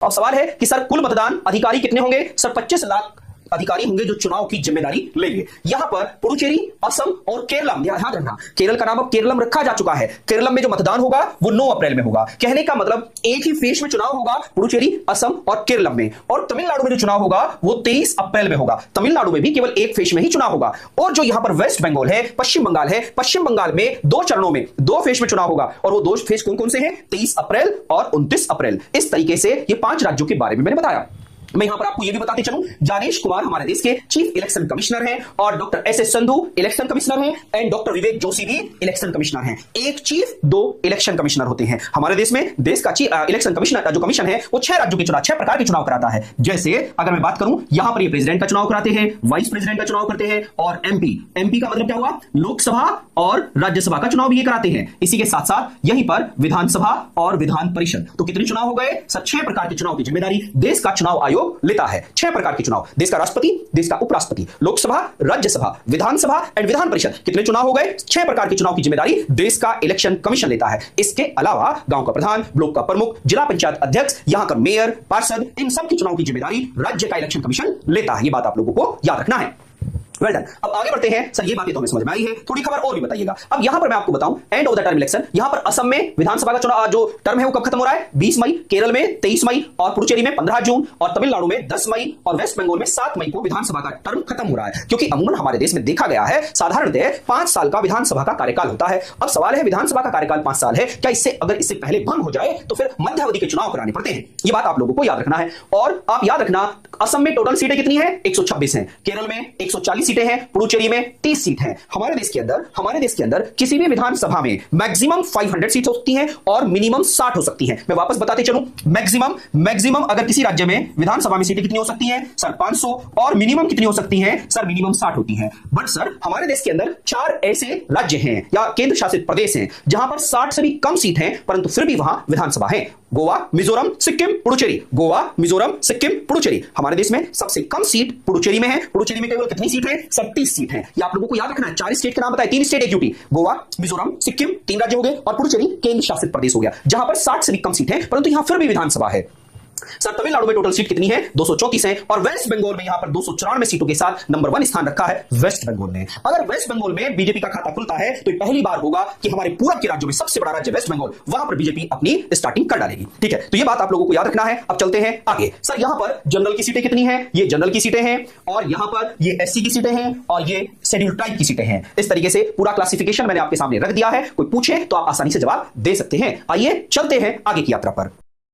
और सवाल है कि सर कुल मतदान अधिकारी कितने होंगे? सर 25 लाख अधिकारी होंगे जो चुनाव की जिम्मेदारी लेंगे। यहां पर पुडुचेरी, असम और केरलम, ध्यान रखना केरल का नाम अब केरलम रखा जा चुका है। केरलम में जो मतदान होगा वो 9 अप्रैल में होगा। कहने का मतलब एक ही फेज में चुनाव होगा पुडुचेरी, असम और केरलम में। और तमिलनाडु में जो चुनाव होगा वो 23 अप्रैल में होगा। तमिलनाडु में भी केवल एक फेज में ही चुनाव होगा। और जो यहां पर वेस्ट बंगाल है, पश्चिम बंगाल है, पश्चिम बंगाल में 2 चरणों में 2 फेज में चुनाव होगा। और वो 2 फेज कौन कौन से हैं? 23 अप्रैल और 29 अप्रैल। इस तरीके से ये 5 राज्यों के बारे में मैंने बताया। मैं यहां पर आपको यह भी बताते चलूं, जानेश कुमार हमारे देश के चीफ इलेक्शन कमिश्नर हैं और doctor S Sandhu election commissioner हैं एंड डॉक्टर विवेक जोशी भी इलेक्शन कमिश्नर हैं। एक चीफ 2 इलेक्शन कमिश्नर होते हैं हमारे देश में। देश का इलेक्शन कमिश्नर जो कमीशन है वो 6 राज्यों के चुनाव, 6 प्रकार के चुनाव कराता है। जैसे अगर मैं बात करूं, यहां पर ये प्रेसिडेंट का चुनाव कराते हैं, वाइस प्रेसिडेंट का चुनाव करते हैं और एमपी का मतलब क्या हुआ? लोकसभा और राज्यसभा का चुनाव भी ये कराते हैं। इसी के साथ साथ यहीं पर विधानसभा और विधान परिषद। तो कितने चुनाव हो गए? सब 6 प्रकार के चुनाव की जिम्मेदारी देश का चुनाव आयोग लेता है। 6 प्रकार के चुनाव, देश का राष्ट्रपति, देश का उपराष्ट्रपति, लोकसभा, राज्यसभा, विधानसभा एंड विधान परिषद। कितने चुनाव हो गए? 6 प्रकार के चुनाव की जिम्मेदारी देश का इलेक्शन कमीशन लेता है। इसके अलावा गांव का प्रधान, ब्लॉक का प्रमुख, जिला पंचायत अध्यक्ष, यहां का मेयर, पार्षद, इन सब की चुनाव की जिम्मेदारी राज्य का इलेक्शन कमीशन लेता है। यह बात आप लोगों को याद रखना है। Well done. अब आगे बढ़ते हैं। सर ये बातें तो हमें समझ में आई है, थोड़ी खबर और भी बताइएगा। अब यहां पर मैं आपको बताऊं, end of the term election, यहां पर असम में विधानसभा का चुनाव जो टर्म है वो कब खत्म हो रहा है? 20 मई, केरल में 23 मई और पुडुचेरी में 15 जून और तमिलनाडु में 10 मई और वेस्ट बंगाल में 7 मई को विधानसभा का टर्म खत्म हो रहा है। क्योंकि अमूमन हमारे देश में देखा गया है साधारणतः 5 साल का विधानसभा का कार्यकाल होता है। अब सवाल है विधानसभा का कार्यकाल 5 साल है, क्या अगर इससे पहले भंग हो जाए तो फिर मध्यावधि के चुनाव कराने पड़ते हैं। ये बात आप लोगों को याद रखना है। और आप याद रखना, असम में टोटल सीटें कितनी है? 126 हैं, केरल में 140 सीटें हैं, पुडुचेरी में 30 सीट हैं। हमारे देश के अंदर किसी भी विधानसभा में मैक्सिमम 500 सीट हो सकती हैं और मिनिमम 60 हो सकती हैं। मैं वापस बताते चलूं, मैक्सिमम अगर किसी राज्य में विधानसभा में सीटें कितनी हो सकती हैं? सर 500। और मिनिमम कितनी हो सकती हैं? सर मिनिमम 60 होती हैं। बट सर हमारे देश के अंदर 4 ऐसे राज्य हैं या केंद्र शासित प्रदेश हैं जहां पर 60 से भी कम सीट हैं, परंतु फिर भी वहां विधानसभा है। गोवा, मिजोरम, सिक्किम, पुडुचेरी। गोवा, मिजोरम, सिक्किम, पुडुचेरी। हमारे देश में सबसे कम सीट पुडुचेरी में है। पुडुचेरी में केवल कितनी सीट है? 30 सीट है। ये आप लोगों को याद रखना है। 4 स्टेट के नाम बताए, 3 स्टेट एक यूटी। गोवा, मिजोरम, सिक्किम 3 राज्य हो गए और पुडुचेरी केंद्र शासित प्रदेश हो गया, जहां पर 60 से भी कम सीट है, परंतु यहां फिर भी विधानसभा है। सर तमिलनाडु में टोटल सीट कितनी है? 234 है और वेस्ट बंगाल में यहां पर 294 सीटों के साथ नंबर 1 स्थान रखा है वेस्ट बंगाल ने। अगर वेस्ट बंगाल में बीजेपी का खाता खुलता है तो पहली बार होगा कि हमारे पूरब के राज्यों में सबसे बड़ा राज्य वेस्ट बंगाल, वहां पर बीजेपी अपनी स्टार्टिंग कर डालेगी। ठीक है, तो ये बात आप लोगों को याद रखना है। अब चलते हैं आगे। सर यहां पर जनरल की सीटें कितनी है? ये जनरल की सीटें हैं और यहां पर ये एससी की सीटें हैं और ये शेड्यूल ट्राइब की सीटें हैं। इस तरीके से पूरा क्लासिफिकेशन मैंने आपके सामने रख दिया है। कोई पूछे तो आप आसानी से जवाब दे सकते हैं। आइए चलते हैं आगे की यात्रा पर।